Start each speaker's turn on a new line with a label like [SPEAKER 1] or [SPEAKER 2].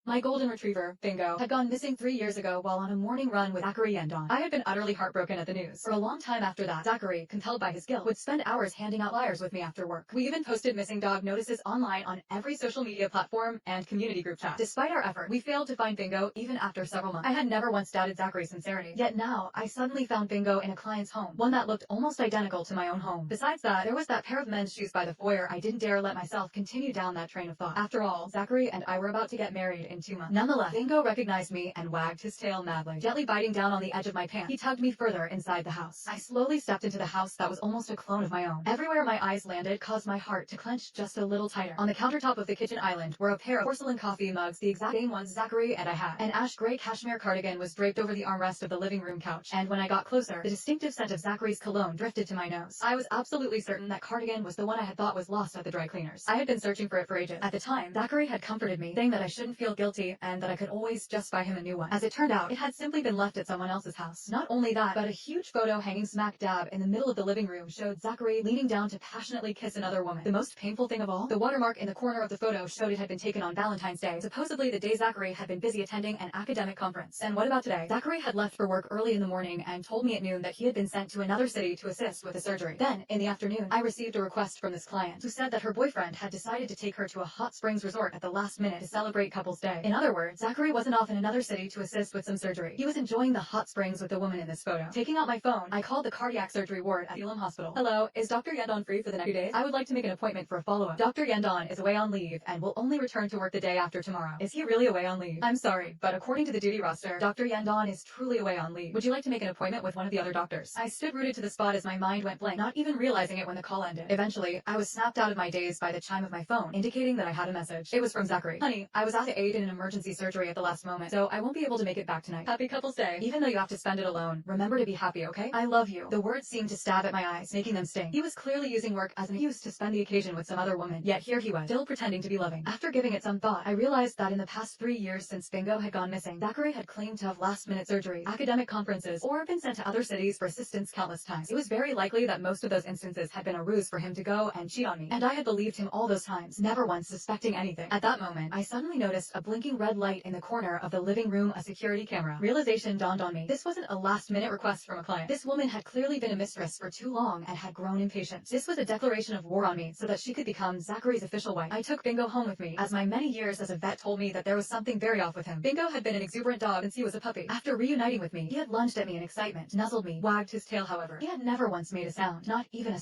[SPEAKER 1] My golden retriever, Bingo, had gone missing 3 years ago while on a morning run with Zachary Yendon. I had been utterly heartbroken at the news. For a long time after that, Zachary, compelled by his guilt, would spend hours handing out flyers with me after work. We even posted missing dog notices online on every social media platform and community group chat. Despite our effort, we failed to find Bingo even after several months. I had never once doubted Zachary's sincerity. Yet now, I suddenly found Bingo in a client's home, one that looked almost identical to my own home. Besides that, there was that pair of men's shoes by the foyer. I didn't dare let myself continue down that train of thought. After all, Zachary and I were about to get married in 2 months. Nonetheless, Bingo recognized me and wagged his tail madly, gently biting down on the edge of my pants. He tugged me further inside the house. I slowly stepped into the house that was almost a clone of my own. Everywhere my eyes landed caused my heart to clench just a little tighter. On the countertop of the kitchen island were a pair of porcelain coffee mugs, the exact same ones Zachary and I had. An ash gray cashmere cardigan was draped over the armrest of the living room couch, and when I got closer, the distinctive scent of Zachary's cologne drifted to my nose. I was absolutely certain that cardigan was the one I had thought was lost at the dry cleaners. I had been searching for it for ages. At the time, Zachary had comforted me, saying that I shouldn't feel guilty and that I could always just buy him a new one. As it turned out, it had simply been left at someone else's house. Not only that, but a huge photo hanging smack dab in the middle of the living room showed Zachary leaning down to passionately kiss another woman. The most painful thing of all, the watermark in the corner of the photo showed it had been taken on Valentine's Day, supposedly the day Zachary had been busy attending an academic conference. And what about today? Zachary had left for work early in the morning and told me at noon that he had been sent to another city to assist with a surgery. Then, in the afternoon, I received a request from this client, who said that her boyfriend had decided to take her to a hot springs resort at the last minute to celebrate couple's day. In other words, Zachary wasn't off in another city to assist with some surgery. He was enjoying the hot springs with the woman in this photo. Taking out my phone, I called the cardiac surgery ward at Elam Hospital. Hello, is Dr. Yendon free for the next few days? I would like to make an appointment for a follow-up. Dr. Yendon is away on leave and will only return to work the day after tomorrow. Is he really away on leave? I'm sorry, but according to the duty roster, Dr. Yendon is truly away on leave. Would you like to make an appointment with one of the other doctors? I stood rooted to the spot as my mind went blank, not even realizing it when the call ended. Eventually, I was snapped out of my daze by the chime of my phone, indicating that I had a message. It was from Zachary. Honey, I was asked to aid in an emergency surgery at the last moment, so I won't be able to make it back tonight. Happy couple's day. Even though you have to spend it alone, remember to be happy, okay? I love you. The words seemed to stab at my eyes, making them sting. He was clearly using work as an excuse to spend the occasion with some other woman, yet here he was, still pretending to be loving. After giving it some thought, I realized that in the past 3 years since Bingo had gone missing, Zachary had claimed to have last-minute surgeries, academic conferences, or been sent to other cities for assistance countless times. It was very likely that most of those instances had been a ruse for him to go and cheat on me, and I had believed him all those times, never once suspecting anything. At that moment, I suddenly noticed a blinking red light in the corner of the living room, a security camera. Realization dawned on me. This wasn't a last-minute request from a client. This woman had clearly been a mistress for too long and had grown impatient. This was a declaration of war on me so that she could become Zachary's official wife. I took Bingo home with me, as my many years as a vet told me that there was something very off with him. Bingo had been an exuberant dog since he was a puppy. After reuniting with me, he had lunged at me in excitement, nuzzled me, wagged his tail. However, he had never once made a sound, not even a